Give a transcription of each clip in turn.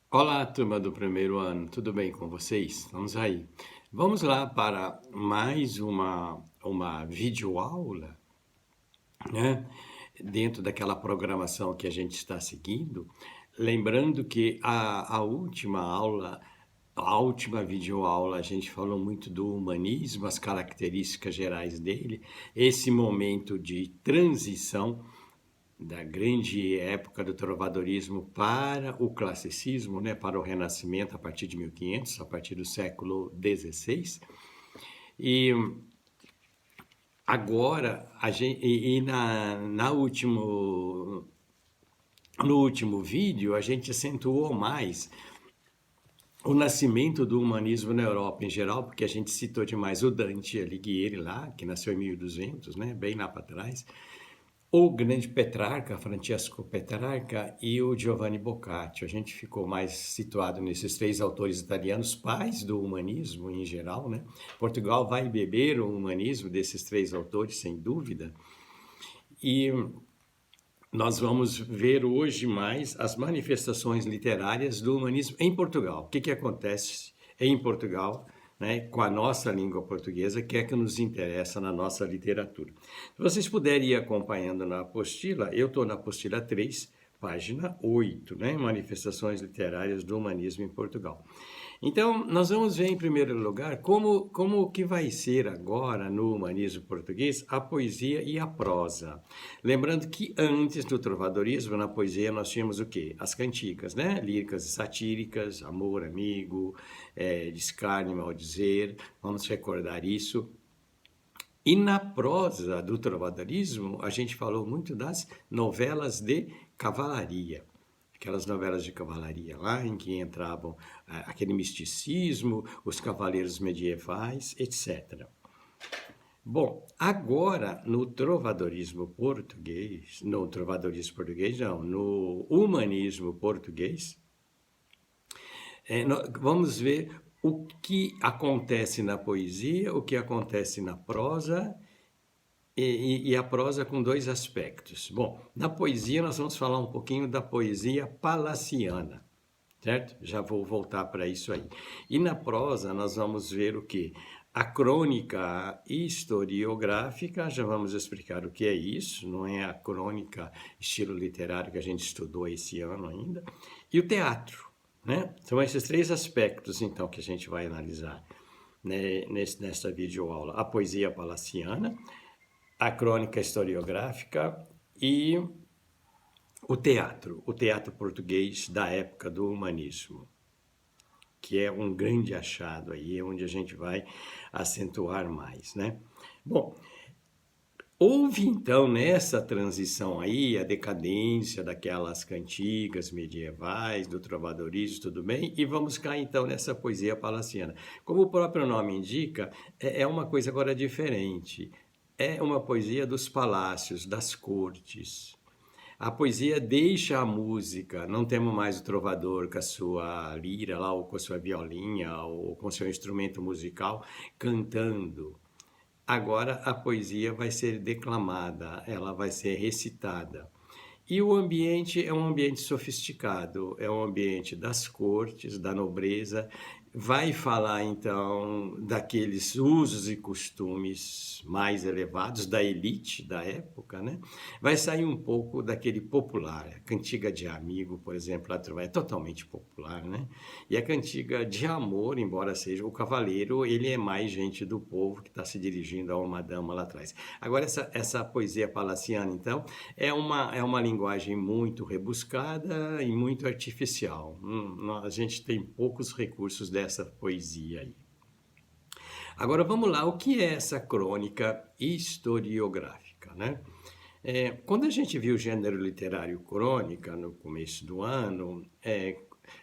Olá, turma do primeiro ano, tudo bem com vocês? Vamos aí. Vamos lá para mais uma videoaula, né? Dentro daquela programação que a gente está seguindo. Lembrando que a última aula, a última videoaula, a gente falou muito do humanismo, as características gerais dele, esse momento de transição da grande época do trovadorismo para o classicismo, né, para o Renascimento a partir de 1500, a partir do século XVI. E agora, no último vídeo, a gente acentuou mais o nascimento do humanismo na Europa em geral, porque a gente citou demais o Dante Alighieri lá, que nasceu em 1200, né, bem lá para trás, o grande Petrarca, Francesco Petrarca e o Giovanni Boccaccio. A gente ficou mais situado nesses três autores italianos, pais do humanismo em geral, né? Portugal vai beber o humanismo desses três autores, sem dúvida. E nós vamos ver hoje mais as manifestações literárias do humanismo em Portugal. O que acontece em Portugal, né, com a nossa língua portuguesa, que é que nos interessa na nossa literatura. Se vocês puderem ir acompanhando na apostila, eu estou na apostila 3, página 8, né, Manifestações Literárias do Humanismo em Portugal. Então, nós vamos ver em primeiro lugar como que vai ser agora no humanismo português a poesia e a prosa. Lembrando que antes do trovadorismo, na poesia nós tínhamos o quê? As cantigas, né? Líricas e satíricas, amor, amigo, de escárnio, maldizer, vamos recordar isso. E na prosa do trovadorismo, a gente falou muito das novelas de cavalaria. Aquelas novelas de cavalaria lá em que entravam aquele misticismo, os cavaleiros medievais, etc. Bom, agora no trovadorismo português, no humanismo português, vamos ver o que acontece na poesia, o que acontece na prosa e a prosa com dois aspectos. Bom, na poesia nós vamos falar um pouquinho da poesia palaciana, certo? Já vou voltar para isso aí. E na prosa nós vamos ver o que? A crônica historiográfica, já vamos explicar o que é isso, não é a crônica estilo literário que a gente estudou esse ano ainda. E o teatro, né? São esses três aspectos, então, que a gente vai analisar, né, nesta videoaula. A poesia palaciana, a crônica historiográfica e o teatro português da época do humanismo, que é um grande achado aí, onde a gente vai acentuar mais, né? Bom, houve então nessa transição aí a decadência daquelas cantigas medievais, do trovadorismo, tudo bem? E vamos cá então nessa poesia palaciana. Como o próprio nome indica, é uma coisa agora diferente. É uma poesia dos palácios, das cortes. A poesia deixa a música, não temos mais o trovador com a sua lira lá, ou com a sua violinha, ou com o seu instrumento musical, cantando. Agora a poesia vai ser declamada, ela vai ser recitada. E o ambiente é um ambiente sofisticado, é um ambiente das cortes, da nobreza. Vai falar então daqueles usos e costumes mais elevados da elite da época, né? Vai sair um pouco daquele popular. A cantiga de amigo, por exemplo, é totalmente popular, né? E a cantiga de amor, embora seja o cavaleiro, ele é mais gente do povo que está se dirigindo a uma dama lá atrás. Agora, essa poesia palaciana, então, é uma linguagem muito rebuscada e muito artificial. A gente tem poucos recursos dessa poesia aí. Agora vamos lá, o que é essa crônica historiográfica, né? Quando a gente viu o gênero literário crônica no começo do ano,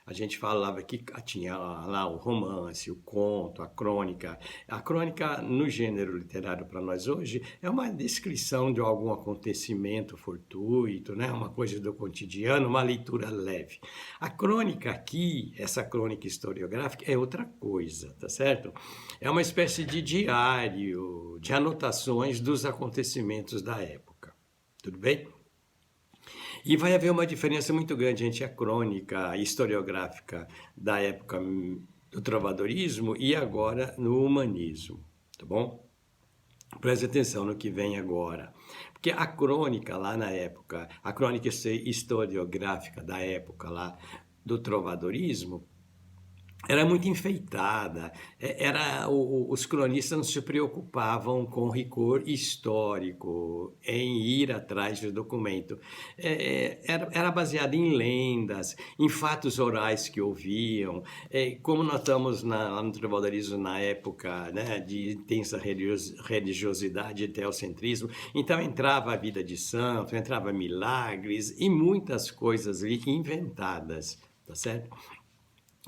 a gente falava que tinha lá o romance, o conto, a crônica. A crônica, no gênero literário para nós hoje, é uma descrição de algum acontecimento fortuito, né? Uma coisa do cotidiano, uma leitura leve. A crônica aqui, essa crônica historiográfica, é outra coisa, tá certo? É uma espécie de diário, de anotações dos acontecimentos da época. Tudo bem? E vai haver uma diferença muito grande entre a crônica historiográfica da época do trovadorismo e agora no humanismo, tá bom? Preste atenção no que vem agora. Porque a crônica lá na época, a crônica historiográfica da época lá do trovadorismo, era muito enfeitada, os cronistas não se preocupavam com rigor histórico, em ir atrás do documento. Era baseado em lendas, em fatos orais que ouviam. Como nós estamos lá no trovadorismo na época, né, de intensa religiosidade e teocentrismo, então entrava a vida de santo, entrava milagres e muitas coisas ali inventadas, tá certo?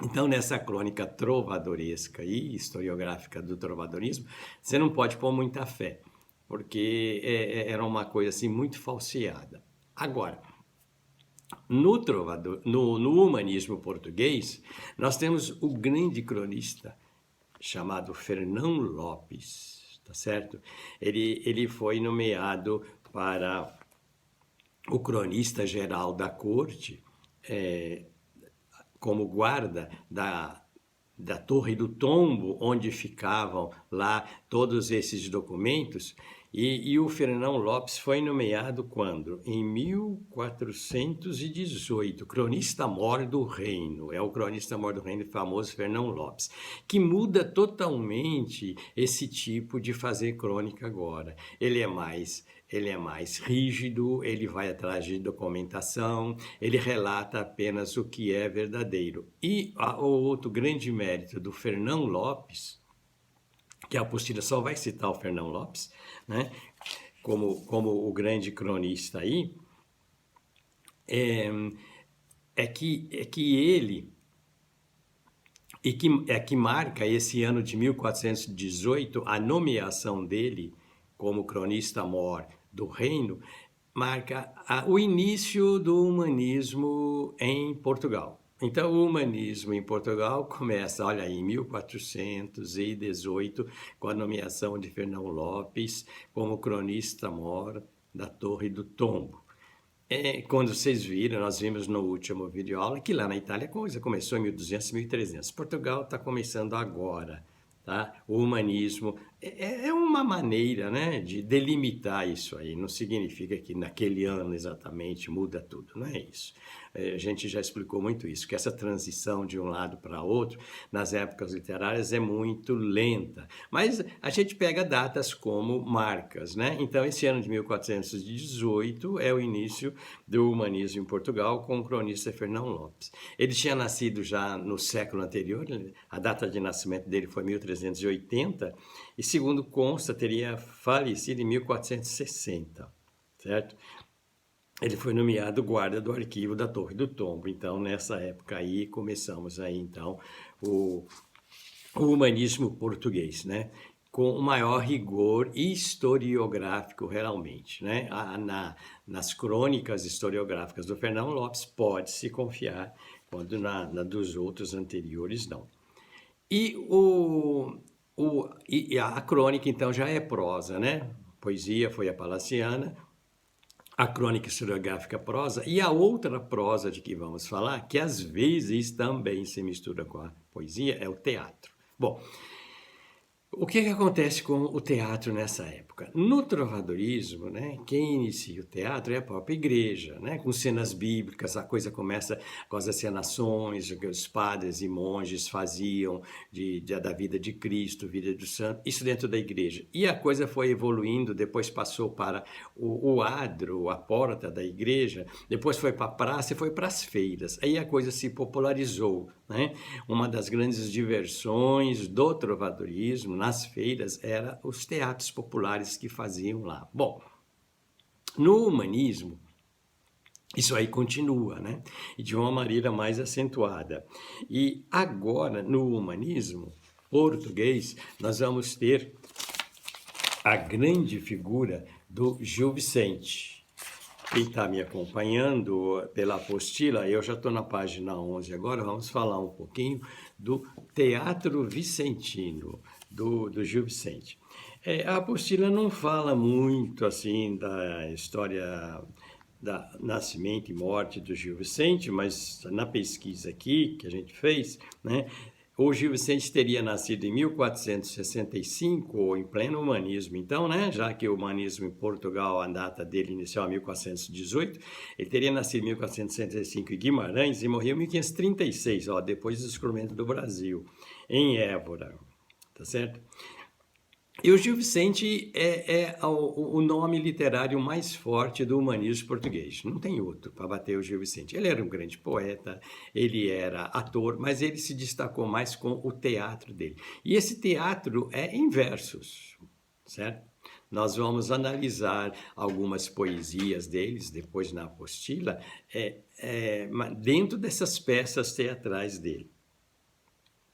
Então, nessa crônica trovadoresca e historiográfica do trovadorismo, você não pode pôr muita fé, porque era uma coisa assim muito falseada. Agora, no humanismo português, nós temos o grande cronista chamado Fernão Lopes, tá certo? Ele foi nomeado para o cronista-geral da corte, como guarda da Torre do Tombo, onde ficavam lá todos esses documentos, e o Fernão Lopes foi nomeado quando? Em 1418, cronista-mor do reino, é o cronista-mor do reino famoso Fernão Lopes, que muda totalmente esse tipo de fazer crônica agora. Ele é mais rígido, ele vai atrás de documentação, ele relata apenas o que é verdadeiro. E o outro grande mérito do Fernão Lopes, que a apostila só vai citar o Fernão Lopes, né, como o grande cronista aí, que ele que marca esse ano de 1418 a nomeação dele como cronista-mor do reino, marca o início do humanismo em Portugal. Então, o humanismo em Portugal começa, olha aí, em 1418, com a nomeação de Fernão Lopes como cronista-mor da Torre do Tombo. Quando vocês viram, nós vimos no último vídeo aula que lá na Itália a coisa começou em 1200, 1300. Portugal está começando agora, tá? O humanismo é uma maneira, né, de delimitar isso aí. Não significa que naquele ano exatamente muda tudo, não é isso. A gente já explicou muito isso, que essa transição de um lado para outro, nas épocas literárias, é muito lenta. Mas a gente pega datas como marcas, né? Então, esse ano de 1418 é o início do humanismo em Portugal, com o cronista Fernão Lopes. Ele tinha nascido já no século anterior, a data de nascimento dele foi 1380, e segundo consta, teria falecido em 1460, certo? Ele foi nomeado guarda do arquivo da Torre do Tombo. Então, nessa época aí, começamos aí, então, o humanismo português, né? Com o maior rigor historiográfico, realmente, né? Nas crônicas historiográficas do Fernão Lopes, pode-se confiar, quando dos outros anteriores, não. E a crônica, então, já é prosa, né? Poesia foi a palaciana, a crônica historiográfica prosa, e a outra prosa de que vamos falar, que às vezes também se mistura com a poesia, é o teatro. Bom, o que acontece com o teatro nessa época? No trovadorismo, né, quem inicia o teatro é a própria igreja, né, com cenas bíblicas. A coisa começa com as encenações que os padres e monges faziam da vida de Cristo, vida do santo, isso dentro da igreja. E a coisa foi evoluindo, depois passou para o adro, a porta da igreja, depois foi para a praça e foi para as feiras. Aí a coisa se popularizou, né? Uma das grandes diversões do trovadorismo nas feiras era os teatros populares que faziam lá. Bom, no humanismo, isso aí continua, né? E de uma maneira mais acentuada. E agora, no humanismo português, nós vamos ter a grande figura do Gil Vicente. Quem está me acompanhando pela apostila, eu já estou na página 11 agora, vamos falar um pouquinho do Teatro Vicentino, do Gil Vicente. A apostila não fala muito assim da história da nascimento e morte do Gil Vicente, mas na pesquisa aqui que a gente fez, né, o Gil Vicente teria nascido em 1465, ou em pleno humanismo, então, né, já que o humanismo em Portugal, a data dele inicial é 1418, ele teria nascido em 1465 em Guimarães e morreu em 1536, ó, depois do descobrimento do Brasil, em Évora, tá certo? E o Gil Vicente é o nome literário mais forte do humanismo português. Não tem outro para bater o Gil Vicente. Ele era um grande poeta, ele era ator, mas ele se destacou mais com o teatro dele. E esse teatro é em versos, certo? Nós vamos analisar algumas poesias deles, depois na apostila, dentro dessas peças teatrais dele.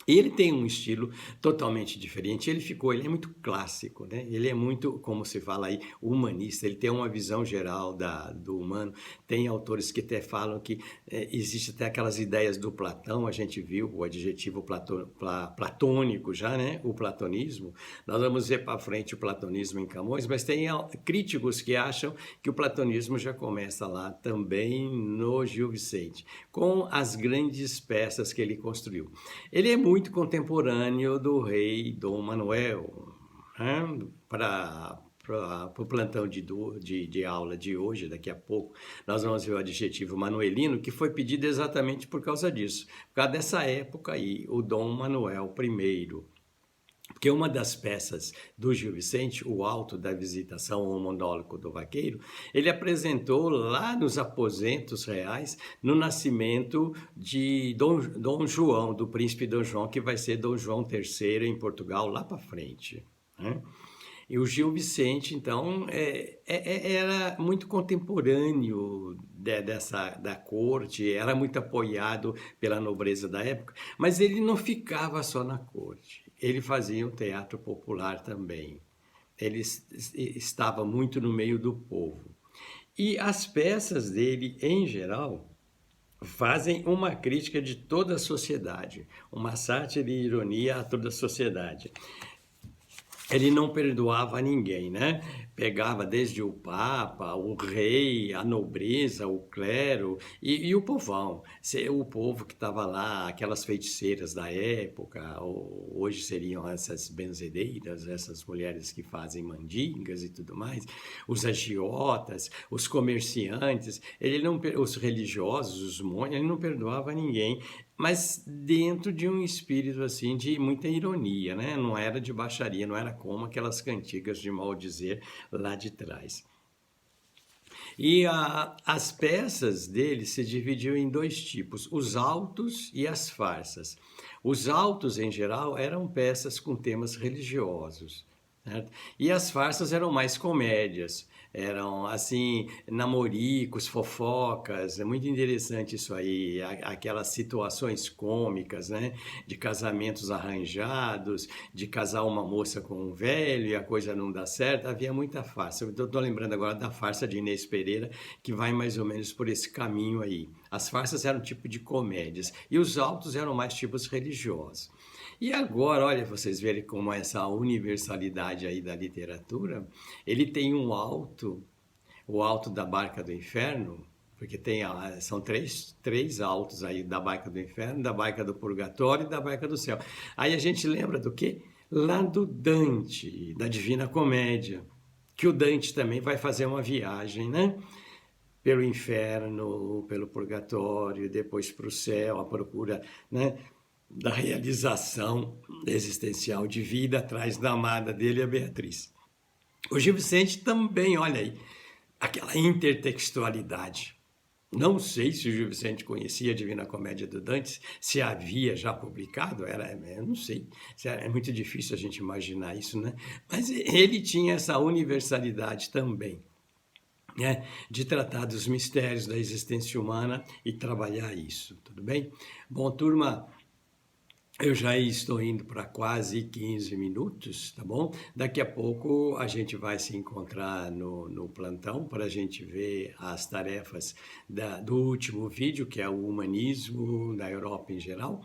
Ele tem um estilo totalmente diferente, ele é muito clássico, né? Ele é muito, como se fala aí, humanista, ele tem uma visão geral do humano. Tem autores que até falam que existe até aquelas ideias do Platão, a gente viu o adjetivo platônico já, né? O platonismo. Nós vamos ver para frente o platonismo em Camões, mas tem críticos que acham que o platonismo já começa lá também no Gil Vicente, com as grandes peças que ele construiu. Ele é muito contemporâneo do rei Dom Manuel, né? Para o plantão de aula de hoje, daqui a pouco, nós vamos ver o adjetivo manuelino, que foi pedido exatamente por causa disso, por causa dessa época aí, o Dom Manuel I. Porque uma das peças do Gil Vicente, o Alto da Visitação, o Monólogo do Vaqueiro, ele apresentou lá nos aposentos reais, no nascimento de Dom João, do príncipe Dom João, que vai ser Dom João III em Portugal, lá para frente, né? E o Gil Vicente, então, era muito contemporâneo da corte, era muito apoiado pela nobreza da época, mas ele não ficava só na corte, ele fazia um teatro popular também. Ele estava muito no meio do povo. E as peças dele, em geral, fazem uma crítica de toda a sociedade, uma sátira e ironia a toda a sociedade. Ele não perdoava ninguém, né? Pegava desde o Papa, o rei, a nobreza, o clero e o povão. O povo que estava lá, aquelas feiticeiras da época, hoje seriam essas benzedeiras, essas mulheres que fazem mandingas e tudo mais, os agiotas, os comerciantes, os religiosos, os monges, ele não perdoava ninguém, mas dentro de um espírito assim de muita ironia, né? Não era de baixaria, não era como aquelas cantigas de maldizer lá de trás. E as peças dele se dividiam em dois tipos, os autos e as farsas. Os autos, em geral, eram peças com temas religiosos, certo? E as farsas eram mais comédias, eram assim, namoricos, fofocas, é muito interessante isso aí, aquelas situações cômicas, né? De casamentos arranjados, de casar uma moça com um velho e a coisa não dá certo, havia muita farsa. Eu estou lembrando agora da farsa de Inês Pereira, que vai mais ou menos por esse caminho aí. As farsas eram um tipo de comédias e os autos eram mais tipos religiosos. E agora, olha, vocês verem como essa universalidade aí da literatura, ele tem um alto, o alto da Barca do Inferno, porque são três altos aí, da Barca do Inferno, da Barca do Purgatório e da Barca do Céu. Aí a gente lembra do quê? Lá do Dante, da Divina Comédia, que o Dante também vai fazer uma viagem, né? Pelo inferno, pelo purgatório, depois para o céu, à procura, né, da realização existencial de vida atrás da amada dele, a Beatriz. O Gil Vicente também, olha aí, aquela intertextualidade. Não sei se o Gil Vicente conhecia a Divina Comédia do Dante, se havia já publicado, eu não sei, é muito difícil a gente imaginar isso, né? Mas ele tinha essa universalidade também, né? De tratar dos mistérios da existência humana e trabalhar isso, tudo bem? Bom, turma, eu já estou indo para quase 15 minutos, tá bom? Daqui a pouco a gente vai se encontrar no plantão para a gente ver as tarefas do último vídeo, que é o humanismo na Europa em geral.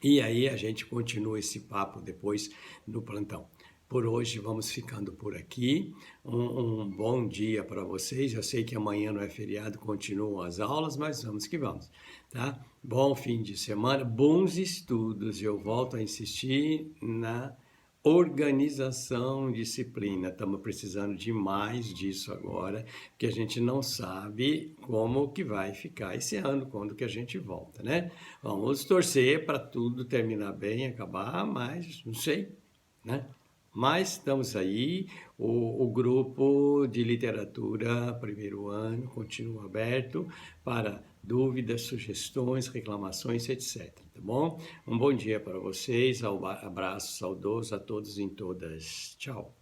E aí a gente continua esse papo depois no plantão. Por hoje vamos ficando por aqui. Um bom dia para vocês. Eu sei que amanhã não é feriado, continuam as aulas, mas vamos que vamos, tá? Bom fim de semana, bons estudos. Eu volto a insistir na organização, disciplina. Estamos precisando de mais disso agora, porque a gente não sabe como que vai ficar esse ano, quando que a gente volta, né? Vamos torcer para tudo terminar bem, acabar, mas não sei, né? Mas estamos aí, o grupo de literatura primeiro ano continua aberto para dúvidas, sugestões, reclamações, etc. Tá bom? Um bom dia para vocês, abraço saudoso a todos e todas. Tchau.